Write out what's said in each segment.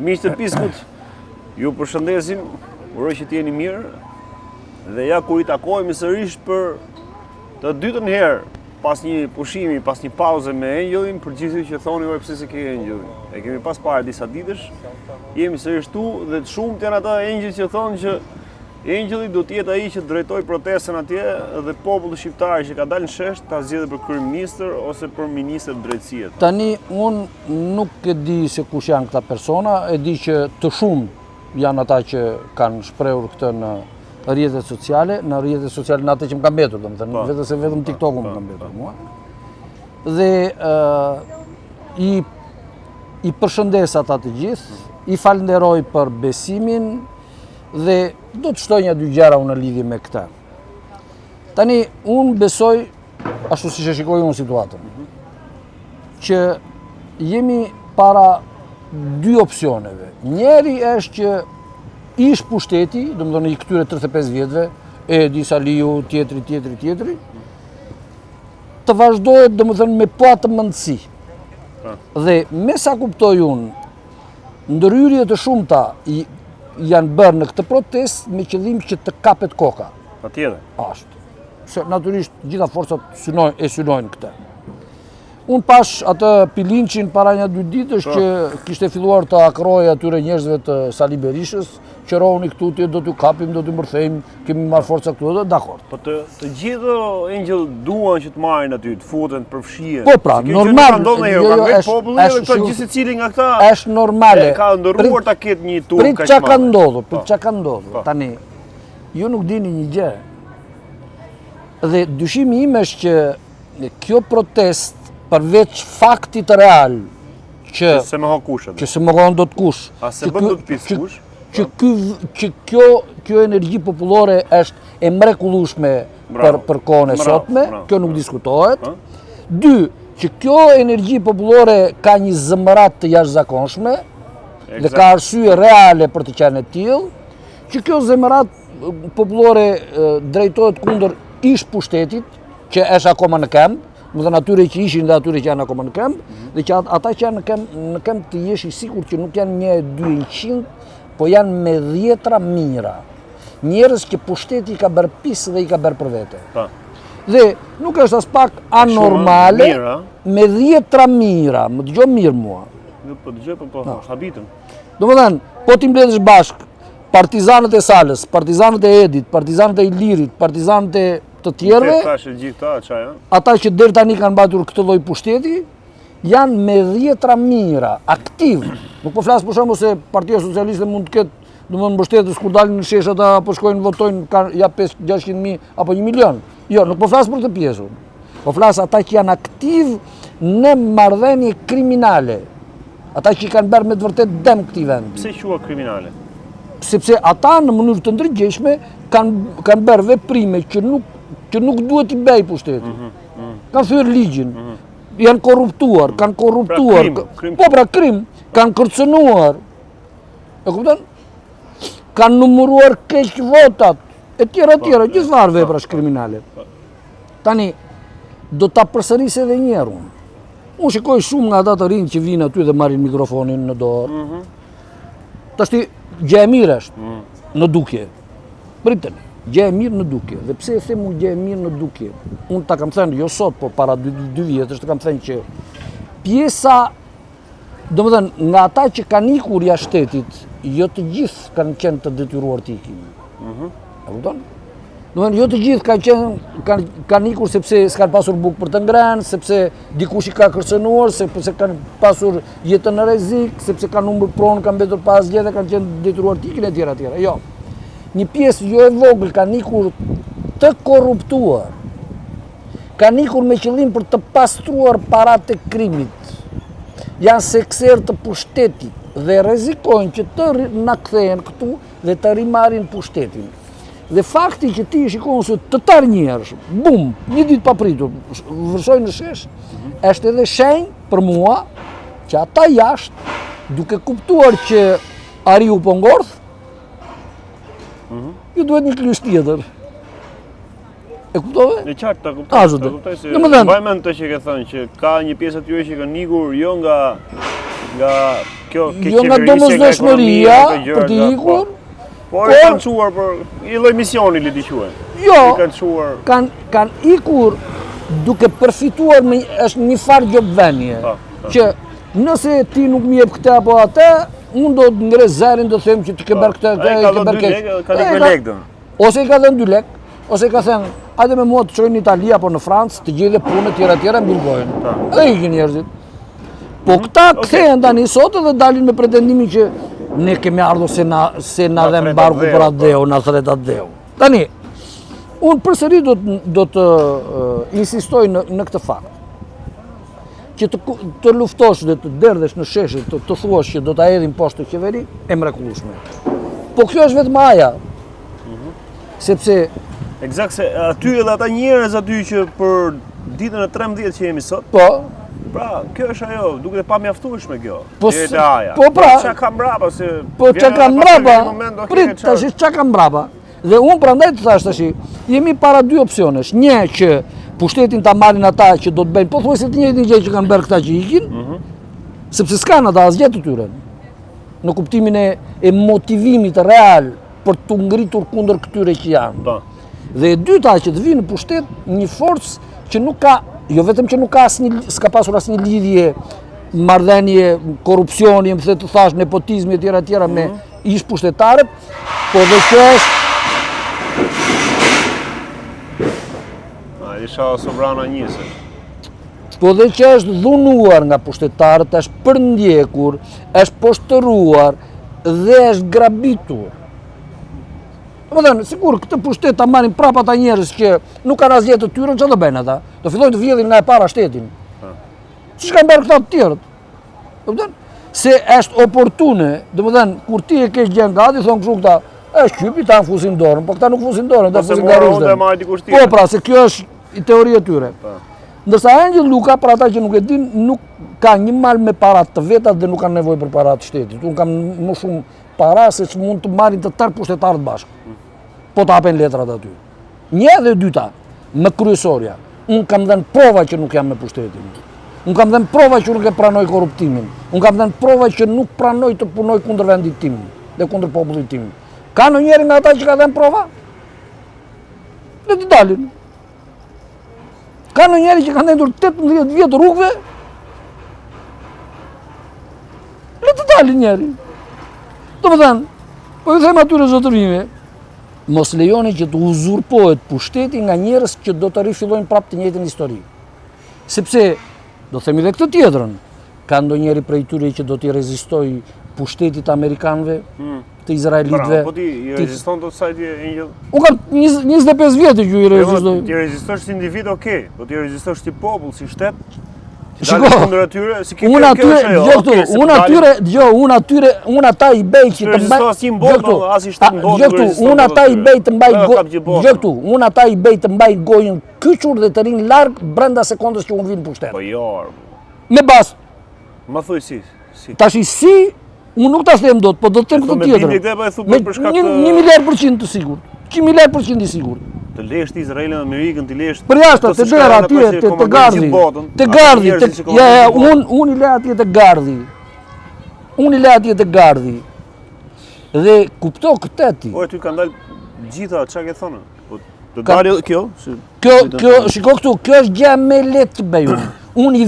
Miqtë të Piskut, ju përshëndesim, uroj që t'jeni mirë dhe ja kur I takojmë sërish për të dytën herë pas një pushimi, pas një pauze me Angelin, për gjithë që thoni oj pse se ke Angelin. E kemi pas parë disa ditësh, jemi sërish tu dhe të shumët janë ata Angel që thonë që Angeli do t'jetë ai që drejtoj protestën atje dhe populli shqiptar që ka dalë në shesh ta zgjedhë për kryeministër ose për ministër drejtësie. Tani unë nuk e di se kush janë këta persona, e di që të shumë janë ata që kanë shprehur këtë në rrjetet sociale, në atë që më ka mbetur, domethënë, vetëm se vetëm TikTok-u më ka mbetur mua. Dhe I përshëndes ata të gjithë, I falenderoj për besimin dhe do të shtoj një dy gjëra unë në lidhje me këtë. Tani, unë besoj, ashtu si që shikoj unë situatën, që jemi para dy opsioneve. Njeri është që ish pushteti, domethënë I këtyre 35 vjetëve, Edi Saliu, tjetri, të vazhdohet domethënë me atë mendësi. Dhe me sa kuptoj unë, ndërhyrje të shumta janë bërë në këtë protest me qëllim që të kapet koka. Patjetër. Ashtu. Se natyrisht gjitha forcat synojnë këtë. Unë pash atë Pilinçin para një 2 ditësh që kishte filluar të akroje atyre njerëzve të Sali Berishës, qëroni këtu ti do t'ju kapim, do t'ju mërthejmë, kemi marrë forca këtu dhe dakord. Po të gjithë Angel duan që të marrin aty, të futen, të përfshihen. Po pra, normal. Populli dhe këto gjithë secili nga këta. Është normale. Ka ndërruar ta ketë një turp kaq madh. Prit çka ka ndodhur. Tani, ju nuk dini një gjë. Dhe dyshimi im është që kjo protest përveç faktit real që se më kush që se më do të kush. A se bën do të pis kush? Që kjo energji popullore është e mrekullueshme për kohën e sotme, kjo nuk diskutohet. 2, që kjo energji popullore ka një zëmërat të jashtëzakonshme dhe ka arsye reale për të qenë e tillë, që kjo zëmërat popullore drejtohet kundër ish pushtetit, që është akoma në këmbë, domethënë atyre që ishin dhe atyre që janë akoma në këmbë, dhe që ata që janë në këmbë të jesh I sigurt që nuk janë 1-200, po janë me dhjetra mira. Njerëz që pushteti I ka bërë pis dhe I ka bërë për vete. Dhe nuk është as pak anormale me dhjetra mira, më dëgjoj mirë mua. Po dëgjoj, po habitëm. Domethënë, po ti mbledhësh bashk partizanët e Salës, partizanët e Edit, partizanët e Ilirit, partizanët e të tjerëve, ata që deri tani kanë mbatur këtë lloj pushteti, janë me dhjetra mira, aktiv. Nuk po flas për shembull se Partia Socialiste mund të ketë, domethënë mbështetës kur dalin në shesh ata apo shkojnë votojnë kanë ja 500-600.000 apo 1 milion. Jo, nuk po flas për këtë pjesën. Po flas ata që janë aktiv në marrëdhënie kriminale. Ata që kanë bërë me të vërtet dëm këtij vendi. Pse quhet kriminale? Sepse ata në mënyrë të ndërgjegjshme kanë bërë veprime që nuk duhet I bëj pushteti. Kanë thyer ligjin. Janë korruptuar, Po pra krim, kanë kërcënuar. E kupton? Kanë numëruar keq votat, e tjera, gjithë farë veprash kriminale. Tani do ta përsëris edhe një herë unë. Unë shikoj shumë nga ata të rinj që vinë aty dhe marrin mikrofonin në dorë. Tashti gjë e mirë është në dukje. Priteni. Gjë e mirë në dukje. Dhe pse e them unë gjë e mirë në dukje? Unë ta kam thënë jo sot, po para 2 vjetësh të kam thënë që pjesa, domethënë nga ata që kanë ikur jashtë shtetit, jo të gjithë kanë qenë të detyruar të ikin. E kupton? Domethënë jo të gjithë kanë ikur sepse s'kan pasur bukë për të ngrënë, sepse dikush I ka kërcënuar, sepse kanë pasur jetën në rrezik, sepse kanë humbur pronë, kanë mbetur pa asgjë dhe kanë qenë detyruar të ikin e tjera. Jo. Një pjesë jo e vogël kanë ikur të korruptuar, kanë ikur me qëllim për të pastruar paratë e krimit, janë sekser të pushtetit dhe rrezikojnë që të na kthehen këtu dhe të rimarrin pushtetin. Dhe fakti që ti shikon se të tar njerëz, bum, një ditë papritur, vërshojnë në shesh, është edhe shenjë për mua që ata jashtë, duke kuptuar që ariu po ngordh, ju duhet një klysh tjetër. E kuptove? Në qartë ta kuptoj se mbaj mend të që ke thënë që ka një pjesë aty që kanë ikur jo nga kjo jo nga domosdoshmëria për të ikur. Por i kanë quar për i lloj misioni li t'i quajnë. Jo, I kanë quar. kanë ikur duke përfituar me është një farë gjobvenje. Që nëse ti nuk më jep këtë apo atë, unë do të ngres zërin do të them që ti ke bërë këtë, ke bërë keq. Ka dhënë 2 lekë. Ose i ka dhënë 2 lekë, ose i ka thënë, hajde me mua të çojnë në Itali apo në Francë, të gjejë punë tjera mbilgojnë. Edhe ikin njerëzit. Po këta kthehen tani sot dhe dalin me pretendimin që ne kemi ardhur se na dhe mbarku për atë dheu, na thret atë dheu. Tani, unë përsëri do të insistoj në këtë fakt. Që të luftosh dhe të derdhesh në sheshe, të thuash që do ta hedhin poshtë të qeveri, e mrekullueshme. Po kjo është vetëm aja. Sepse Eksakt se aty edhe ata njerëz aty që për ditën e 13 që jemi sot. Po. Pra, kjo është ajo, duket e pamjaftueshme kjo. Po pra. Çka ka mbrapa se Po çka ka mbrapa? Prit, tash çka ka mbrapa? Dhe unë prandaj të thash tash, jemi para 2 opsionesh. Një që pushtetin ta marrin ata që do të bëjnë pothuajse të njëjtin gjë që kanë bërë këta që ikin, sepse s'kan ata asgjë të tyre. Në kuptimin e motivimit real për të ngritur kundër këtyre që janë. Dhe e dyta që të vinë në pushtet një forcë që nuk ka, jo vetëm që nuk ka s'ka pasur asnjë lidhje, marrëdhënie, korrupsioni, më të thash nepotizmi e tjera me ish pushtetarët, po dhe që është isha sovrana njëse. Po dhe që është dhunuar nga pushtetarët, është përndjekur, është poshtëruar dhe është grabitur. Më thënë, sigur këtë pushtet ta marrin prapa ata njerëz që nuk kanë asgjë të tyre, çfarë do bëjnë ata? Do fillojnë të vjedhin nga e para shtetin. Siç kanë bërë këta të tjerët. Kupton? Se është oportune, domethënë kur ti e ke gjën gati, thon kështu këta, është qypi ta fusin dorën, po këta nuk fusin dorën, ta fusin garuzën. Po pra, se kjo është teoria e tyre. Ndërsa Angel Luka, për ata që nuk e din, nuk ka një mal me parat të vetat dhe nuk kanë nevojë për parat të shtetit. Unë kam më shumë para se që mund të marrin të tërë pushtetarët bashkë. Po të hapen letrat aty. Një dhe dyta, me kryesorja, unë kam dhenë prova që nuk jam me pushtetin. Unë kam dhenë prova që nuk e pranoj korruptimin. Unë kam dhenë prova që nuk pranoj të punoj kundër vendit tim dhe kundër popullit tim. Ka në njeri nga ata që ka dhenë prova? Le të dalin. Ka në njeri që ka ndendur 18 vjetë rrugëve? Le të dalin njeri. Do më thënë, po ju them atyre zotërinjve, mos lejoni që të uzurpohet pushteti nga njerëz që do të rifillojnë prapë të njëjtën histori. Sepse, do themi dhe këtë tjetrën, ka ndonjëri prej tyre që do t'i rezistoj pushtetit amerikanëve, të izraelitëve. Po ti i reziston do të sajti Angel? Unë kam 25 vjetë që i rezistoj. Ti rezistosh si individ, okej, po ti rezistosh si popull, si shtet. Shiko, unë ata i bej që të mbaj gojën kyçur dhe të rinë larg brenda sekondës që unë vinë pushtet. Po jo. Me bast. Ma thuj si. Tash si, unë nuk ta them dot, po do të them këtë tjetër. Me 1 miliard% të sigurt. 1 miliard% i sigurt. Të lesht Izraelin, Amerikën, të lesht... Për jashtë, të dera atje, të Gardhi. Të Gardhi, unë i le atje të Gardhi. Unë i le atje të Gardhi. Dhe kupto këtë ti. Po, ty ka ndalë gjitha, çka ke thonë? Të dalë kjo? Kjo, shiko këtu, kjo është gjë me lehtë të bëj unë. Unë i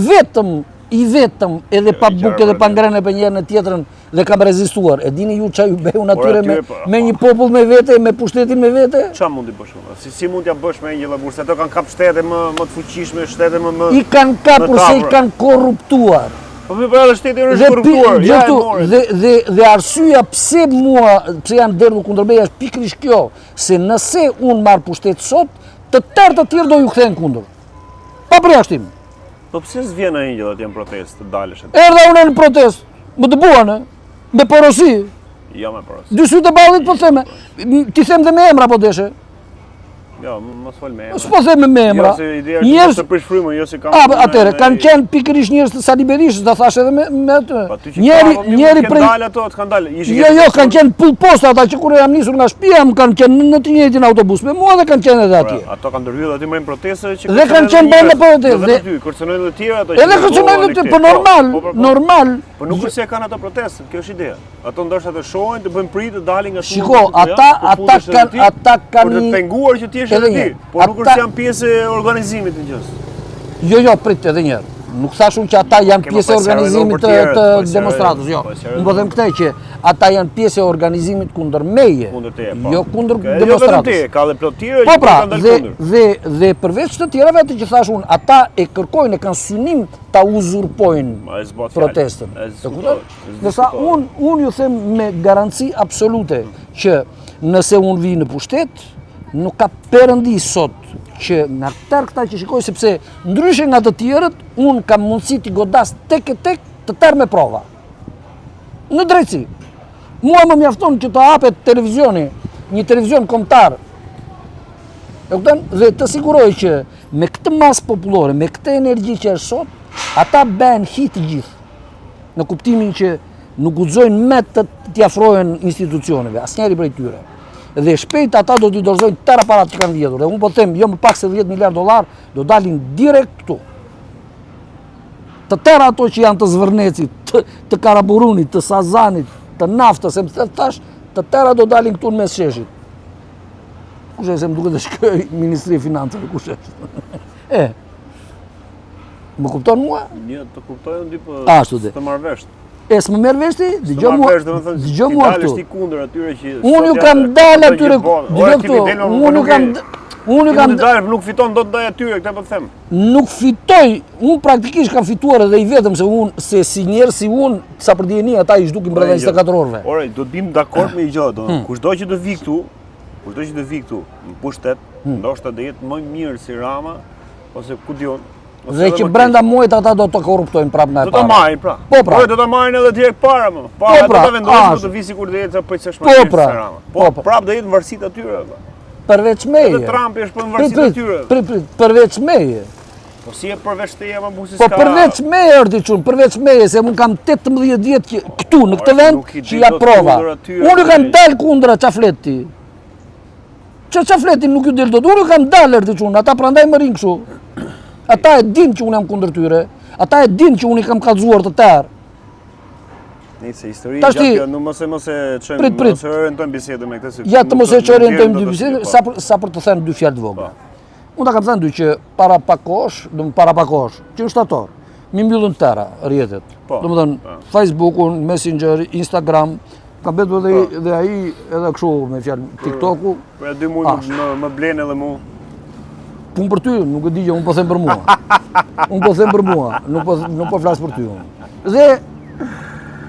vetëm edhe pa bukë edhe pa ngrënë për njërën e tjetrën dhe kam rezistuar. E dini ju çaj bëu atyre me një popull me vete, me pushtetin me vete? Çfarë mundi bësh? Si mund t'ja bësh me Angela Bursa? Ato kanë kap shtete më të fuqishme, shtete më I kanë kapur se i kanë korruptuar. Po më edhe shteti është korruptuar. Dhe arsyeja pse janë derdhur kundër meja është pikërisht kjo, se nëse unë marr pushtet sot, të tërë të tjerë do ju kthehen kundër. Pa përjashtim. Po pse s'vjen Angel atje në protestë të dalësh? Erdha unë në protestë, më dëbuan, me porosi. Jo me porosi. Dy sytë e ballit po theme, ti them dhe me emra po deshe. Jo, mos fol me emra. S'po them me emra. Jo, se ideja është të prish frymën, jo se kam. Atëre, kanë qenë pikërisht njerëz të Saliberishës, ta thash edhe me atë. Njëri prej dalë ato, kanë dalë. Jo, kanë qenë pull posta ata që kur jam nisur nga shtëpia, kanë qenë në të njëjtin autobus me mua dhe kanë qenë edhe atje. Ato kanë ndërhyrë aty në proteste që dhe kanë qenë brenda proteste. Dhe kërcënojnë edhe të tjerë ato. Edhe kërcënojnë edhe po normal. Po nuk është se kanë ato protestë, kjo është ideja. Ato ndoshta të shohin, të bëjnë pritë, të dalin nga shumë. Shiko, ata kanë të penguar që ti jesh edhe ti, por nuk është se janë pjesë e organizimit në gjës. Jo, prit edhe një herë. Nuk thashun që ata janë pjesë e organizimit të demonstratës, jo. Unë po them këtë që ata janë pjesë e organizimit kundër meje, jo kundër demonstratës. Ka dhe plot tjerë që kanë dalë kundër. Dhe përveç të tjerave atë që thashun, ata e kërkojnë, e kanë synim ta uzurpojnë protestën. Dhe sa unë ju them me garanci absolute që nëse unë vi në pushtet, nuk ka perëndi sot që nga këta që shikoj, sepse ndryshe nga të tjerët, unë kam mundësi t'i godas tek e tek të tërë me prova. Në drejtësi. Mua më mjafton që të hapet televizioni, një televizion kombëtar, dhe të siguroj që me këtë masë popullore, me këtë energji që është sot, ata ben hit gjithë. Në kuptimin që nuk guxojnë me të t'i afrohen institucioneve, asnjëri prej tyre. Dhe shpejt ata do t'i dorëzojnë tëra parat që kanë vjedhur. Dhe unë po them, jo më pak se 10 miliard dollar do dalin direkt këtu. Të tëra ato që janë të Zvërnecit, të Karaburunit, të Sazanit, të naftës, se më thash, të tëra do dalin këtu në mes sheshit. Kush e se më duke të shkoj Ministri e Financave, kush e? Më kupton mua? Një të kuptoj unë di po të marrë vesh. S'më merr vesh ti? Dëgjoj mua këtu. Ti kundër atyre që unë ju kam dalë atyre. Dëgjoj këtu. Unë kam dalë, nuk fiton dot ndaj atyre, këtë po të them. Nuk fitoj. Unë praktikisht kam fituar edhe i vetëm se si njerëz si unë, sa për dijeni ata i zhdukin brenda 24 orëve. Ore, do të bim dakord me gjë, kushdo që të vi këtu, në pushtet, ndoshta do jetë më mirë si Rama ose ku diun. Dhe që brenda muajt ata do të korruptojnë prapë nga e para. Do të marrin pra. Po pra. Do të marrin edhe direkt para më. Para do ta vendosin do të visi kur do jetë për çështë më mirë se Rama. Po prapë do jetë në varësi të atyre. Përveç meje. Edhe Trumpi është për varësi të atyre. Përveç meje. Po si e përveç teje më busi ska. Po përveç meje erdhi çun, përveç meje se un kam 18 vjet këtu në këtë vend që ja prova. Unë kam dal kundra çaflet ti. Çafletin nuk ju del dot. Unë kam dal erdhi çun, ata prandaj më rin kështu. Ata e din që unë jam kundër tyre, ata e din që unë i kam kallëzuar të tërë. Nëse histori gjatë, nuk mos e çojmë, mos e orientojmë bisedën me këtë. Ja, të mos e orientojmë dy bisedë, sa për të thënë dy fjalë të vogla. Unë ta kam thënë dy që para pak kohësh, që në shtator, mi mbyllën tëra rrjetet. Domethënë Facebookun, Messenger, Instagram, ka betur edhe ai edhe kështu me fjalë TikToku. Për 2 muaj më blen edhe mua. Punë për ty, nuk e di që unë po them për mua. Unë po them për mua, nuk po flas për ty unë.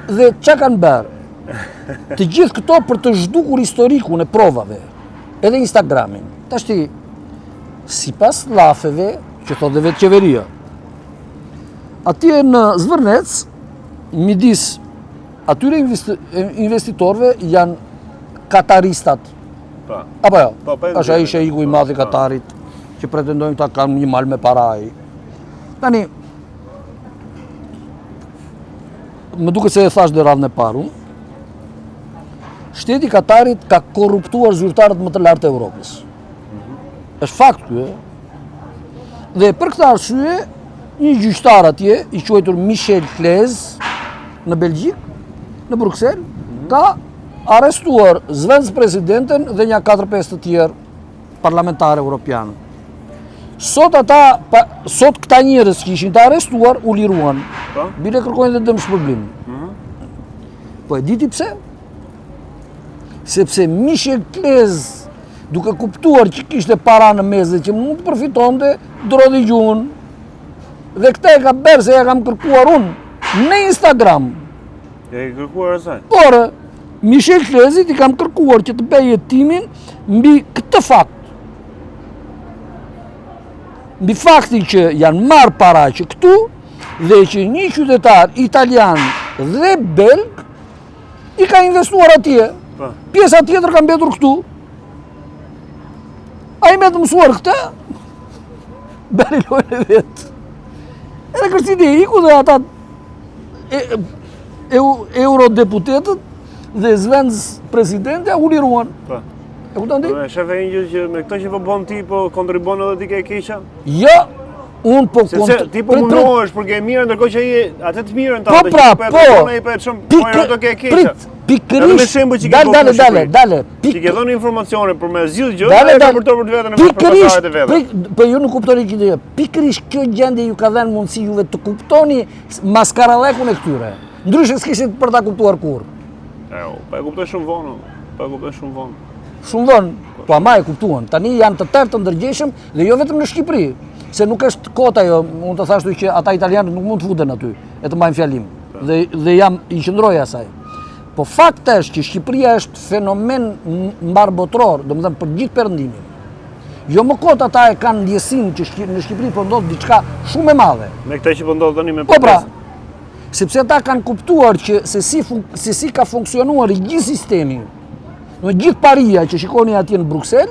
Dhe çka kanë bërë? Të gjithë këto për të zhdukur historikun e provave, edhe Instagramin. Tash ti, sipas llafeve që thotë vetë qeveria, atje në Zvërnec, midis atyre investitorëve janë kataristat. Apo jo? Tash ai ishte iku i madh i Katarit, që pretendojnë ta kanë një mal me para ai. Tani, më duket se e thash dhe radhën e parë, shteti Katarit ka korruptuar zyrtarët më të lartë të Evropës. Është fakt ky. Dhe për këtë arsye, një gjyqtar atje, i quajtur Michel Klez, në Belgjik, në Bruksel, ka arrestuar zvenc presidenten dhe një 4-5 të tjerë parlamentarë evropianë. Sot këta njerëz që ishin të arrestuar u liruan. Bile kërkojnë dhe dëmshpërblim. Po e diti pse? Sepse Michel Klez, duke kuptuar që kishte para në mes dhe që mund të përfitonte, drodhi gjuhën. Dhe këta e ka bërë se ja kam kërkuar unë në Instagram. E kërkuar asaj? Por, Michel Klezit i kam kërkuar që të bëjë hetimin mbi këtë fakt. Mbi faktin që janë marrë para që këtu dhe që një qytetar italian dhe belg i ka investuar atje. Pjesa tjetër ka mbetur këtu. A i me të mësuar këtë, beri lojnë e vetë. Edhe kërcit e iku dhe ata eurodeputetët dhe zvenz presidente a u liruan. Pa. E kupton ti? Shefe Ingjë që me këto që po bën ti, po kontribon edhe ti ke keqa? Jo, unë po Sepse ti po munohesh për ke mirë, ndërkohë që ai atë të mirën ta Po pra, po. Ai po shumë po ato ke keqa. Pikërisht, dale, Ti ke dhënë informacione për me zgjidh gjë, Dale, ai ka dale. për të vetën e përpasarjet e veta. Po ju nuk kuptoni që jo. Pikërisht kjo gjendje ju ka dhënë mundësi juve të kuptoni maskarallekun e këtyre. Ndryshe s'kishit për ta kuptuar kurrë. Po e kuptoj shumë vonë. Shumë vonë, po ama e kuptuan. Tani janë të tërë të ndërgjegjshëm dhe jo vetëm në Shqipëri, se nuk është kota jo, unë të thashtu që ata italianët nuk mund të futen aty e të mbajnë fjalim. Dhe jam i qëndroj asaj. Po fakt është që Shqipëria është fenomen mbar botror, domethënë për gjithë perëndimin. Jo më kot ata e kanë ndjesinë që në Shqipëri po ndodh diçka shumë e madhe. Me këtë që po ndodh tani me Po pra, sepse ata kanë kuptuar që se si ka funksionuar i gjithë sistemi. Në gjithë paria që shikoni atje në Bruksel,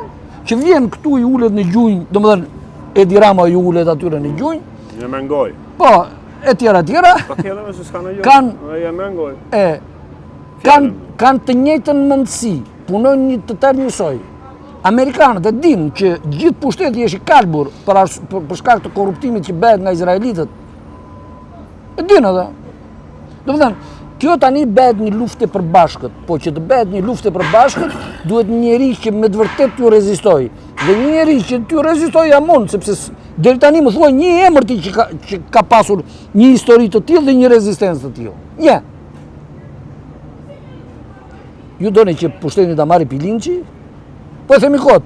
që vjen këtu i ulet në gjunjë, domethënë Edi Rama i ulet atyre në gjunjë. Në mengoj. Po, e tjera. Po kjo edhe se s'ka në gjë. Ja mengoj. Kanë të njëjtën mendësi, punojnë një të tërë njësoj. Amerikanët e dinë që gjithë pushteti është i kalbur për shkak të korruptimit që bëhet nga izraelitët. E dinë edhe. Domethënë, kjo tani bëhet një luftë e përbashkët, po që të bëhet një luftë e përbashkët, duhet një njeri që me të vërtet t'ju rezistoj. Dhe një njeri që t'ju rezistoj jamon, sepse deri tani më thuaj një emër ti që ka pasur një histori të tillë dhe një rezistencë të tillë. Një. Ju doni që pushtetin ta marri Pilinçi? Po e themi kot.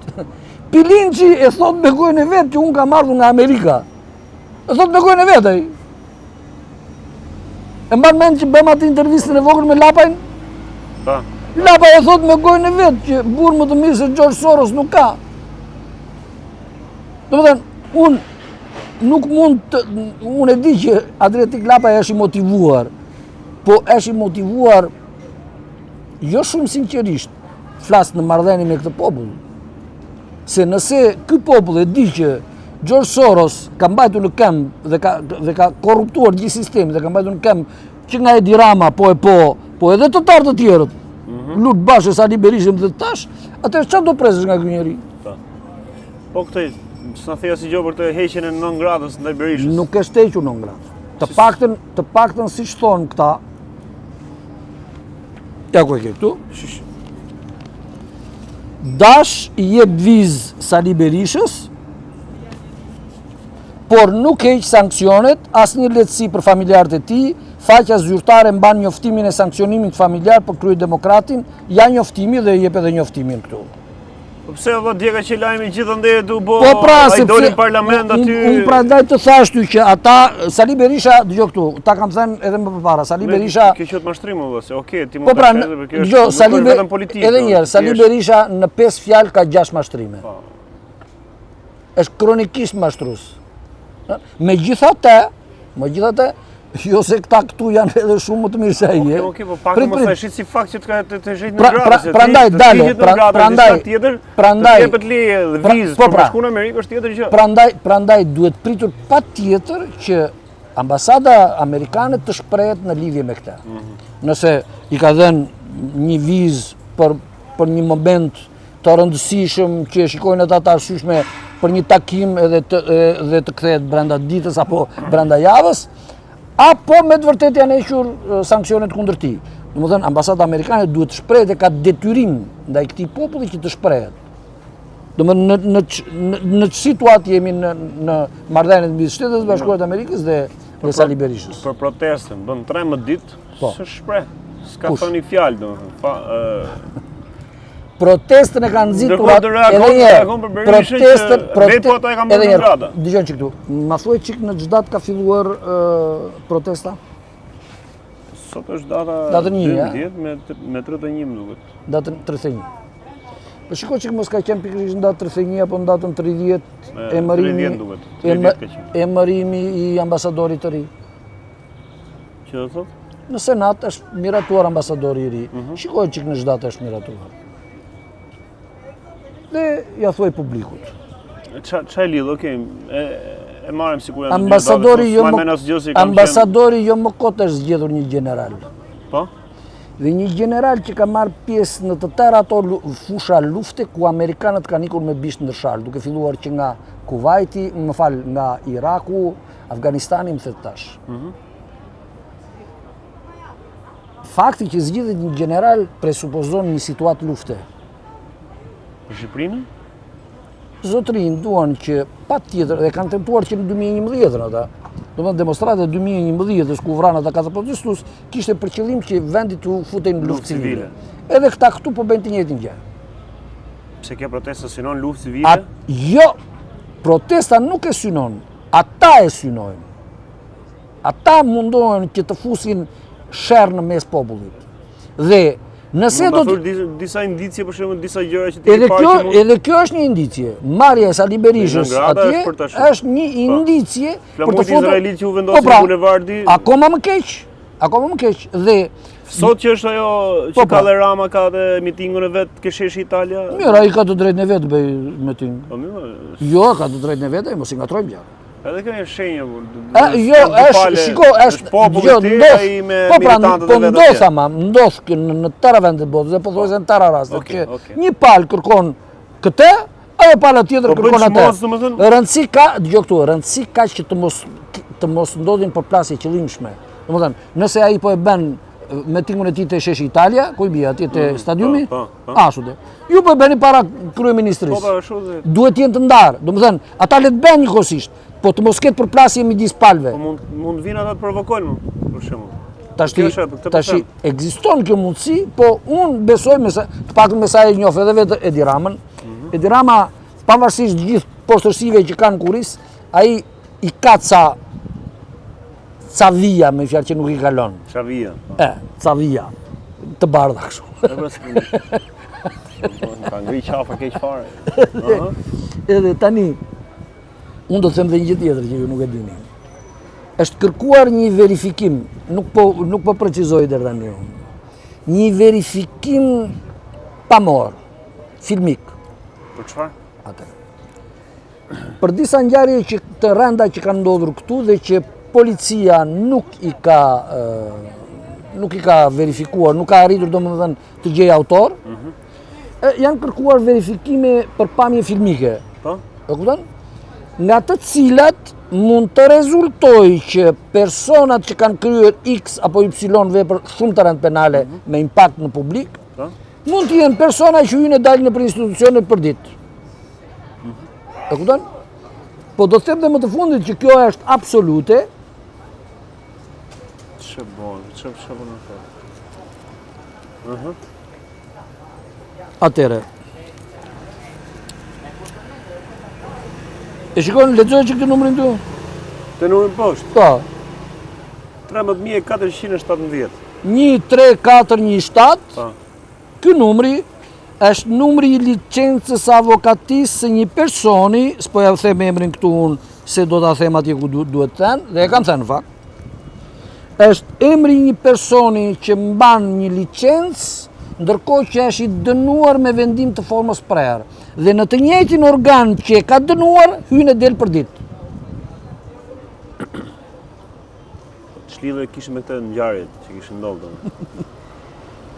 Pilinçi e thot me gojën e vet që unë kam ardhur nga Amerika. E thot me gojën e vet ai. E mban mend që bëm atë intervistën e vogël me Lapajn? Pa. Lapa e thot me gojën e vet që burr më të mirë se George Soros nuk ka. Domethënë, unë e di që Adriatik Lapaj është i motivuar, po është i motivuar jo shumë sinqerisht, flas në marrëdhënie me këtë popull. Se nëse ky popull e di që George Soros ka mbajtur në këmbë dhe ka korruptuar gjithë sistemin dhe ka mbajtur në këmbë që nga Edi Rama po edhe të tërë të tjerët. Lut Bashë, Sali Berishën dhe tash, atëherë çfarë do presësh nga ky njeri? Po këtë s'na thea si gjë për të heqjen e 9 gradës ndaj Berishës. Nuk është hequr 9 gradë. Të paktën siç thonë këta. Ja ku e ke këtu? Dash i jep vizë Sali Berishës, por nuk heq sanksionet, asnjë lehtësi për familjarët e tij. Faqja zyrtare mban njoftimin e sanksionimit familjar për kryedemokratin, ja njoftimi dhe jep edhe njoftimin këtu. Po pse vë djega që lajmi gjithandej u bë. Po pra, ai doli në parlament aty. Unë prandaj të thash ty që ata Sali Berisha, dëgjoj këtu, ta kam thënë edhe më përpara, Sali Berisha. Kjo quhet mashtrim vëllai, se okay, ti po mund pra, ta thënë për kjo dëgjoj, është vetëm politikë. Edhe një herë, Sali Berisha në 5 fjalë ka 6 mashtrime. Po. Është kronikisht mashtrues. Megjithatë, jo se këta këtu janë edhe shumë më të mirë se ai. Okej, po pak më sa shit si fakt që të zhejt në gradë. Prandaj dale, prandaj jepet leje dhe vizë për të shkuar në Amerikë është tjetër gjë. Prandaj duhet pritur patjetër që ambasada amerikane të shprehet në lidhje me këtë. Nëse i ka dhënë një vizë për një moment të rëndësishëm që shikojnë ata të arsyeshme për një takim edhe të kthehet brenda ditës apo brenda javës, apo me të vërtet janë hequr sanksionet kundër tij. Domethënë ambasada amerikane duhet të shprehet e ka detyrim ndaj këtij populli që të shprehet. Domethënë në situatë jemi në marrëdhënie midis Shtetit të Bashkuar të Amerikës dhe Sali Berishës. Për protestën bën 13 ditë, s'është shpreh. S'ka thënë fjalë domethënë. Protestën e kanë nxitur edhe një dëgjoj çik këtu. Ma thuaj çik në ç'datë ka filluar protesta? Sot është data 12 me 31 më duket. Datën 31. Po shikoj çik mos ka qenë pikërisht në datën 31 apo në datën 30 emërimi i ambasadorit të ri. Që do thotë? Në Senat është miratuar ambasadori i ri. Shikoj çik në ç'datë është miratuar. dhe ja thuaj publikut. Ç'a lidh, okej, e marrim sikur janë Ambasadori jo më kot është zgjedhur një general. Po? Dhe një general që ka marrë pjesë në të tëra ato fusha lufte ku Amerikanët kanë ikur me bisht ndërshal, duke filluar që nga Kuwaiti, nga Iraku, Afganistani, më thëtë tash. Fakti që zgjidhet një general presupozon një situatë lufte. Për Shqipërinë? Zotërinë duan që pa tjetër, dhe kanë tentuar që në 2011 ata, do të demonstratat e 2011 ku vranë ata katër protestus, kishte për qëllim që vendi të futej në luftë civile. Edhe këta këtu po bëjnë të njëjtin gjë. Pse kjo protesta synon luftë civile? Jo, protesta nuk e synon, ata e synojnë. Ata mundohen që të fusin sherr në mes popullit. Dhe nëse do të disa indicje për shembull, disa gjëra që ti edhe kjo është një indicje. Marrja e Sali Berishës atje është një indicje për të futur izraelit që u vendosin në bulevardi. Akoma më keq. Dhe sot që është ajo që Kalle Rama ka dhe mitingun e vet ke sheshi Italia. Mirë, ai ka të drejtën e vet të bëj miting. Po mirë. Jo, ka të drejtën e vet, mos i ngatrojmë gjë. Edhe kjo është shenjë. Jo, është populli ai me militantët e vet. Po pra, ndodh në tëra vende të botës, dhe po thuajse në tëra raste që një palë kërkon këtë, ajo pala tjetër kërkon atë. Rëndësi ka, dëgjoj këtu, rëndësi ka që të mos ndodhin përplasje qëllimshme. Domethënë, nëse ai po e bën mitingun e tij te sheshi Italia, ku i bie atje te stadiumi? Ashtu dhe. Ju po e bëni para kryeministrisë. Duhet të jenë të ndarë. Domethënë, ata le të bëjnë njëkohësisht, po të mos ketë përplasje midis palëve. Po mund vinë ata të provokojnë, për shembull. Tash ekziston kjo mundësi, po unë besoj të paktën me sa e njoh edhe vetë Edi Ramën. Edi Rama, pavarësisht gjithë poshtërsive që kanë kuris, ai i ka ca vija, me fjalë që nuk i kalon. Ca vija? Ca vija. Të bardha kështu. Ka ngri qafa keq fare. Edhe tani, unë do të them dhe një gjë tjetër që ju nuk e dini. Është kërkuar një verifikim, nuk po precizoj deri tani. Një verifikim pamor, filmik. Për çfarë? Atë. Për disa ngjarje që të rënda që kanë ndodhur këtu dhe që policia nuk i ka verifikuar, nuk ka arritur domethënë të gjejë autor. Janë kërkuar verifikime për pamje filmike. Po? E kupton? Nga të cilat mund të rezultojë që personat që kanë kryer X apo Y vepër shumë të rëndë penale me impakt në publik, mund të jenë persona që hyjnë e dalin nëpër institucione për ditë. E kupton? Po do të them dhe më të fundit që kjo është absolute. Ç'bën atë? Atëre. E shikon, lexoj që këtë numrin këtu? Të numrin poshtë? Po. 13.417. 13417. Po. Ky numri është numri i licencës avokatisë së një personi, s'po ja them emrin këtu unë, se do ta them atje ku duhet të thënë, dhe e kam thënë në fakt. Është emri i një personi që mban një licencë, ndërkohë që është i dënuar me vendim të formës prerë. Dhe në të njëjtin organ që e ka dënuar, hyn e del për ditë. Ç'lidhje kishte me këtë ngjarje që kishin ndodhur?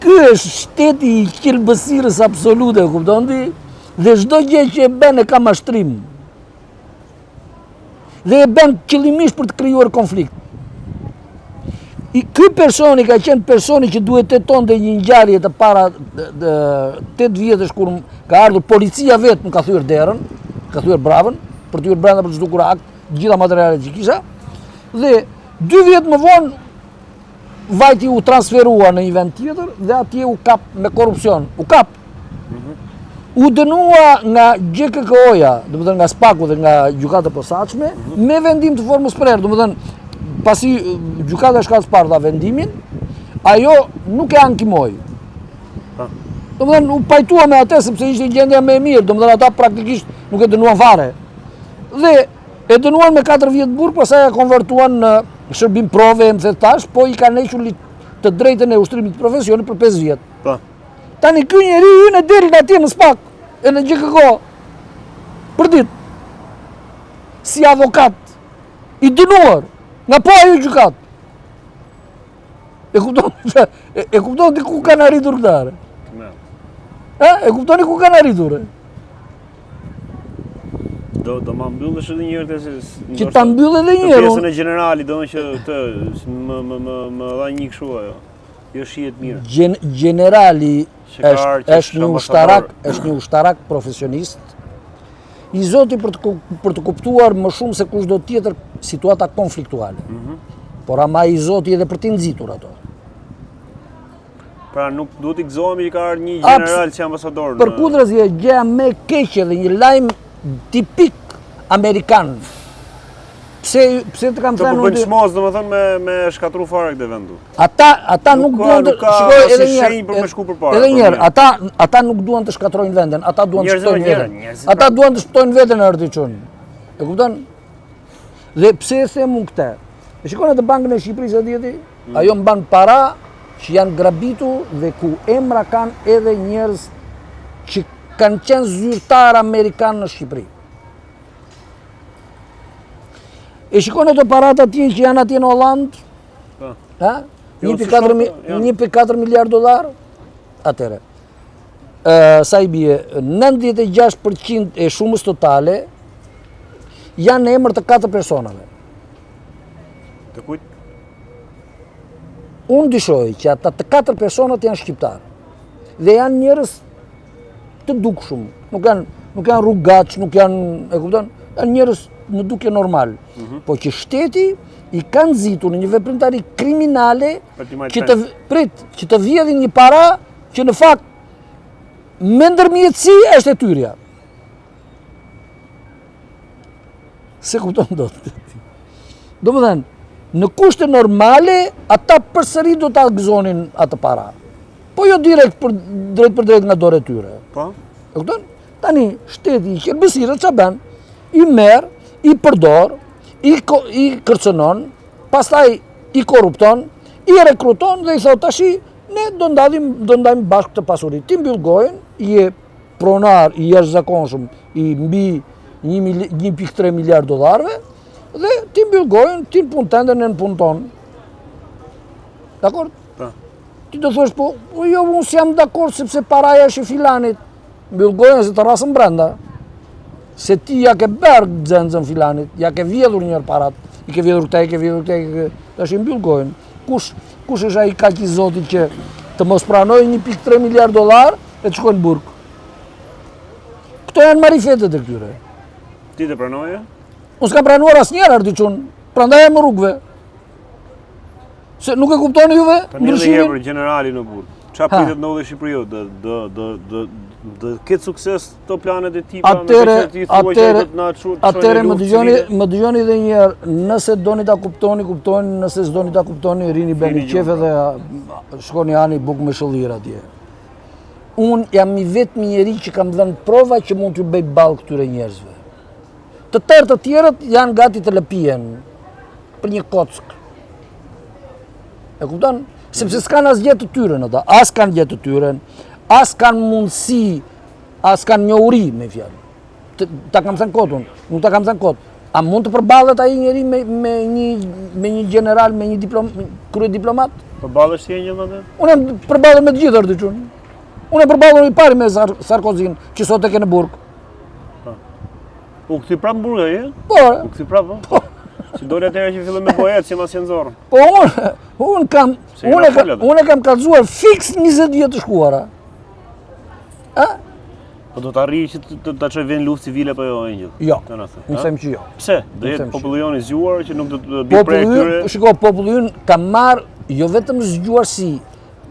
Ky është shteti i qelbësirës absolute, kupton ti? Dhe çdo gjë që e bën e ka mashtrim. Dhe e bën qëllimisht për të krijuar konflikt. Ky personi ka qenë personi që duhet të tetonte një ngjarje të para 8 vjetësh kur ka ardhur policia vetë më ka thyer derën, ka thyer bravën, për të hyrë brenda për të zhdukur akt, gjitha materialet që kisha. Dhe 2 vjet më vonë vajti u transferua në një vend tjetër dhe atje u kap me korrupsion. U kap. U dënua nga GKK-ja, domethënë nga Spaku dhe nga gjykata e posaçme, me vendim të formës prerë, domethënë pasi gjykata e shkallësparta vendimin, ajo nuk e ankimoi. Domethënë u pajtua me atë sepse ishte gjendja më e mirë, domethënë ata praktikisht nuk e dënuan fare. Dhe e dënuan me 4 vjet burg, pastaj e konvertuan në shërbim prove, më the tash, po i kanë hequr të drejtën e ushtrimit të profesionit për 5 vjet. Po. Tani ky njeriu hyn e del atje në Spak. e në GKK, për ditë, si avokat, i dënuar, nga po ajo gjykat. E kupton ti ku kanë arritur këta? E kuptoni ku kanë arritur? Do ma mbyllësh edhe një herë që ta mbyll edhe një herë. Pjesën e generali, do që më dha një kështu ajo. Jo shihet mirë. Generali është një ushtarak profesionist, i zoti për të kuptuar më shumë se kushdo tjetër situata konfliktuale. Por ama i zoti edhe për t'i nxitur ato. Pra nuk duhet i gëzohemi që ka ardhur një general si ambasador. Përkundërzi e gjëja më e keqe dhe një lajm tipik amerikan. Pse të kam thënë unë? Të çmos, domethënë me shkatru fare këtë vendu. Ata nuk duan të shikoj edhe një herë për me shku përpara. Edhe një herë, ata nuk duan të shkatrojnë venden, ata duan të shtojnë veten. Ata duan të shtojnë veten në ardhiçun. E kupton? Dhe pse e them unë këtë? E shikoni atë bankën e Shqipërisë atje, ajo mban para që janë grabitur dhe ku emra kanë edhe njerëz që kanë qenë zyrtar amerikan në Shqipëri. E shikoni ato parat atje që janë atje në Hollandë? 1.4 miliard dollar? Atëre. Sa i bie? 96% e shumës totale janë në emër të 4 personave. Të kujt? Unë dyshoj që ata të 4 personat janë shqiptarë dhe janë njerëz të dukshëm, nuk janë rrugaç, nuk janë, e kupton? Janë njerëz në dukje normal, po që shteti i ka nxitur në një veprimtari kriminale që të vjedhin një para që në fakt me ndërmjetësi është e tyrja. Se kupton dot. Domethënë, në kushte normale, ata përsëri do ta gëzonin atë para. Po jo drejt për drejt nga dorë e tyre. Po. E kupton? Tani shteti i qelbësirë ç'a bën? I merr, i përdor, i kërcënon, pastaj i korrupton, i rekruton dhe i thot tashi ne do ndajmë bashkë të pasuritë. Ti mbyll gojën, je pronar i jashtëzakonshëm i mbi 1.3 miliard dollarëve dhe ti mbyll gojën, ti në punë tënde, ne në punë tonë. Dakor? Ti do thosh po jo unë s'jam dakord sepse paraja është i filanit. Mbyll gojën se të rasëm brenda. Se ti ja ke berg xhenxën filanit, ja ke vjedhur njërë parat, i ke vjedhur këtej, tash i mbyll gojën. Kush është ai kaq i zotit që të mos pranoj 1.3 miliard dollar e të shkojnë në burg? Këto janë marifetet e këtyre. Ti të pranoje? Unë s'kam pranuar asnjëherë ardhiçun, prandaj jam në rrugëve. Se nuk e kuptoni juve ndryshimin? Tani për generali në burg. Çfarë pritet ndodhi në Shqipëri? Do ketë sukses të planet e tij Atëre më dëgjoni edhe një herë, nëse doni ta kuptoni, nëse s'doni ta kuptoni, rini bëni qefe dhe shkoni ani buk me shëllir atje. Unë jam i vetmi njeri që kam dhënë prova që mund t'ju bëj ballë këtyre njerëzve. Të tërë të tjerët janë gati të lëpihen për një kock. E kupton? Sepse s'kan asgjë të tyren ata, as kanë gjë të tyren, as kanë mundësi, as kanë njohuri me fjalë. Ta kam thënë kot unë, nuk ta kam thënë kot. A mund të përballet ai njeri me një general, me një kryediplomat? Përballesh si një vend? Unë përballem me të gjithë ardhiçun. Unë përballem i pari me Sarkozin, që sot e ke në burg. U kthi prapë në burg ai? Po. U kthi prapë? Po. Si dole atëherë që filloi me poet si Masjenzor. Po unë kam kallzuar fiks 20 vjet të shkuara. Po do të arrij që ta çoj vend luftë civile po jo Engjëll? Jo. Unë them që jo. Pse? Do jetë populli i zgjuar që nuk do të bëj prej tyre. Shiko, populli ynë ka marr jo vetëm zgjuarsi,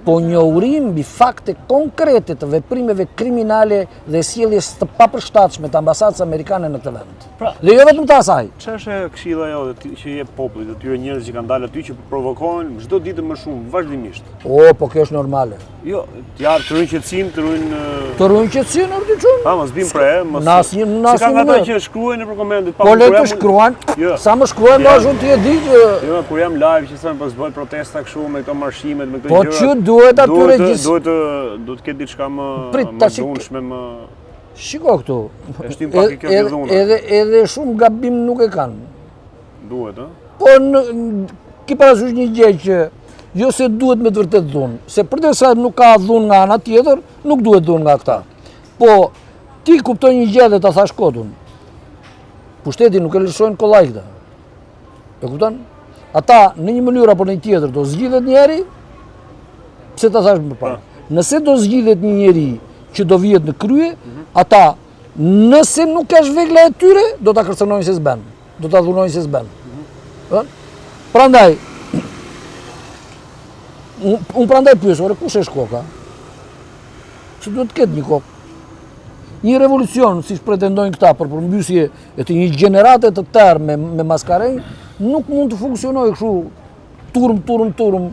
po njohurim mbi fakte konkrete të veprimeve kriminale dhe sjelljes të papërshtatshme të ambasadës amerikane në këtë vend. Dhe jo vetëm të asaj. Çfarë është këshilla jote që jep popullit atyre njerëz që kanë dalë aty që provokojnë çdo ditë më shumë vazhdimisht? Po kjo është normale. Jo, të ruajnë qetësinë, të ruajnë qetësinë ardhiçun. Mos bim pre, mos. Si kanë ata që shkruajnë nëpër komentet pa. Po le të shkruajnë. Sa më shkruajnë më shumë ti e di që jo, kur jam live që thënë po s'bëj protesta kështu me këto marshimet, me këto gjëra. Po duhet atyre gjithë. Duhet të ketë diçka më dhunshme, më Shiko këtu. Shtim pak i kjo ke dhuna. Edhe shumë gabim nuk e kanë. Duhet, ë? Po ki parasysh një gjë që jo se duhet me të vërtet dhunë, se përdesa nuk ka dhunë nga ana tjetër, nuk duhet dhunë nga këta. Po ti kuptoj një gjë dhe ta thash kotun. Pushteti nuk e lëshojnë kollaj këta. E kupton? Ata në një mënyrë apo në një tjetër do zgjidhet njëri, pse ta thash më parë. Nëse do zgjidhet një njeri që do vihet në krye, ata nëse nuk ka zhvegla e tyre, do ta kërcënojnë se s'ben. Do ta dhunojnë se s'ben. Prandaj, unë prandaj pyes, ore kush është koka? Që duhet të ketë një kokë. Një revolucion, si pretendojnë këta, për përmbysje e të një gjenerate të tërë me maskarenj, nuk mund të funksionojë kështu turm.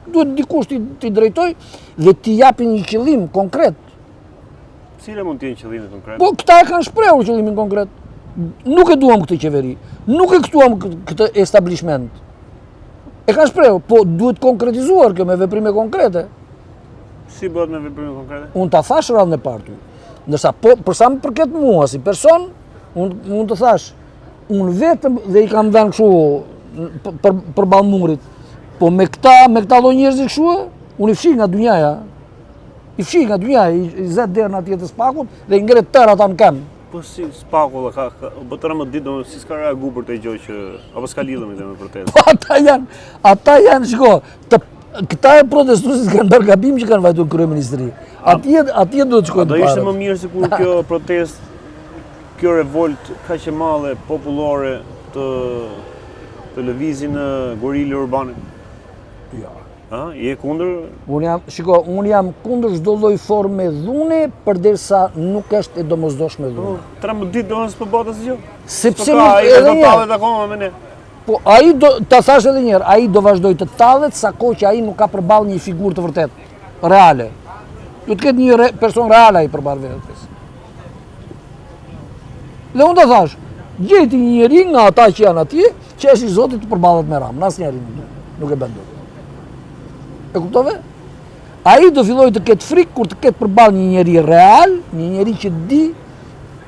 Duhet dikush t'i drejtoj dhe t'i japi një qëllim konkret. Cile mund t'jenë qëllimet konkret? Po këta e kanë shprehur qëllimin konkret. Nuk e duam këtë qeveri, nuk e këtuam këtë establishment. E kanë shprehur, po duhet konkretizuar kjo me veprime konkrete. Si bëhet me veprime konkrete? Unë ta thash radhën e parë ty. Ndërsa për sa më përket mua si person, unë të thash, unë vetëm dhe i kam dhënë kështu për ballmurit. Po me këta lloj njerëzish kështu, unë i fshi nga dynjaja. I fshi nga dynjaja, i zet derën atje të spakut dhe i ngret tërë ata në këmbë. Po si spaku ka botëra më ditë si s'ka reagu për të gjë që apo s'ka lidhur me protestë. Po ata janë, shiko, këta e protestuesit kanë bërë gabim që kanë vajtur në kryeministri. Atje duhet të shkojnë Do ishte më mirë sikur kjo protestë, kjo revolt kaq e madhe popullore të lëvizin në gorilë urbane. Ja. Je kundër? Unë jam kundër çdo lloj forme dhune përderisa nuk është e domosdoshme dhune. 13 ditë do të bëhet asgjë. Sepse edhe tallet akoma me ne. Po ai ta thash edhe një herë, ai do vazhdoj të tallet sa kohë që ai nuk ka përballë një figurë të vërtetë, reale. Do të ketë një person real ai përballë vetes. Dhe unë ta thash, gjeti një njeri nga ata që janë atje, që është i Zotit të përballet me Ramën, asnjëri nuk e bën dot. E kuptove? Ai do filloj të ketë frikë kur të ketë përballë një njeri real, një njeri që di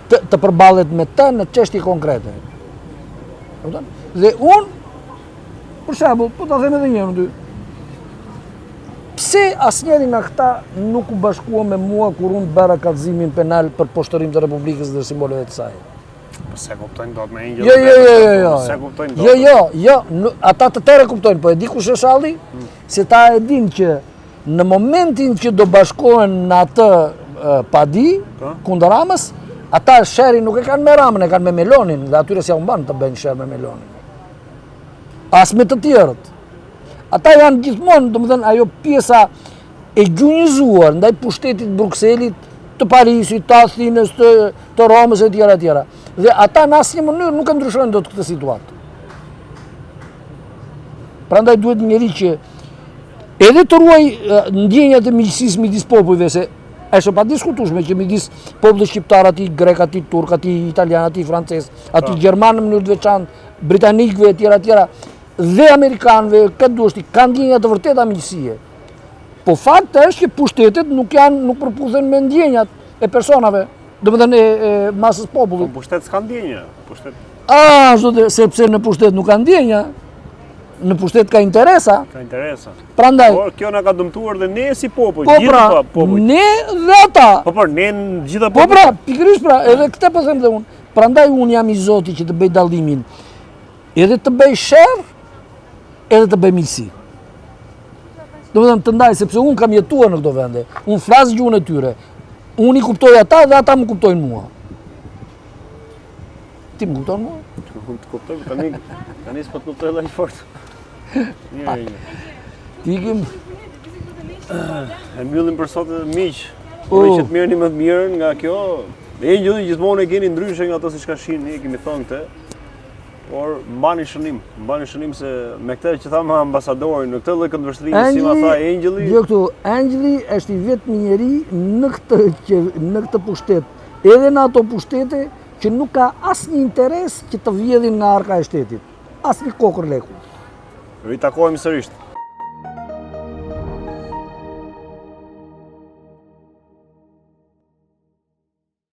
të përballet me të në çështje konkrete. E kupton? Dhe unë, për shembull, po ta them edhe një herë ty. Pse asnjëri nga këta nuk u bashkua me mua kur unë bëra kallëzimin penal për poshtërim të Republikës dhe simboleve të saj? Se kuptojnë dot me engjëll. Se kuptojnë dot. Jo, ata të tërë kuptojnë, po e di kush është halli? Se ta e din që në momentin që do bashkohen në atë padi, kundër Ramës, ata sheri nuk e kanë me Ramën, e kanë me Melonin, dhe atyre s'ja humban të bëjnë sherr me Melonin. As me të tjerët. Ata janë gjithmonë, domethënë, ajo pjesa e gjunjëzuar ndaj pushtetit Brukselit, të Parisit, të Athinës, të Romës e tjera. Dhe ata në asnjë mënyrë nuk e ndryshojnë dot këtë situatë. Prandaj duhet një njeri që edhe të ruaj ndjenjat e miqësisë midis popujve, se është pa diskutueshme që midis popullit shqiptar, aty grek, aty turk, aty italian, aty francez, aty gjerman në mënyrë të veçantë, britanikëve e tjera, dhe amerikanëve, këtë duhet kanë ndjenja të vërteta miqësie. Po fakti është që pushtetet nuk përputhen me ndjenjat e personave, domethënë e masës popullit. Po pushtet s'ka ndjenja, pushtet. Sepse në pushtet nuk ka ndjenja. Në pushtet ka interesa. Ka interesa. Prandaj. Por kjo na ka dëmtuar dhe ne si popull, gjithë popull. Ne dhe ata. Po ne gjithë popull. Po pra, pikërisht pra, edhe këtë po them dhe unë. Prandaj unë jam i Zotit që të bëj dallimin. Edhe të bëj sherr, edhe të bëj miqësi. Domethënë të ndaj, sepse unë kam jetuar në këto vende. Unë flas gjuhën e tyre. Unë i kuptoj ata dhe ata më kuptojnë mua. Ti më kupton mua? Unë të kuptoj, tani s'po të kuptoj edhe aq fort. Ti ikim. E mbyllim për sot miq. Uroj që të merrni më të mirën nga kjo. Ne gjithmonë e keni ndryshe nga ato siç ka shihen, ne kemi thënë këtë. Por mbani shënim se me këtë që thamë ambasadorin në këtë lloj këndvështrimi si ma tha Angeli. Jo këtu, Angeli është i vetmi njeri në këtë pushtet, edhe në ato pushtete që nuk ka asnjë interes që të vjedhin nga arka e shtetit. Asnjë kokër leku. Ritakojmë sërish.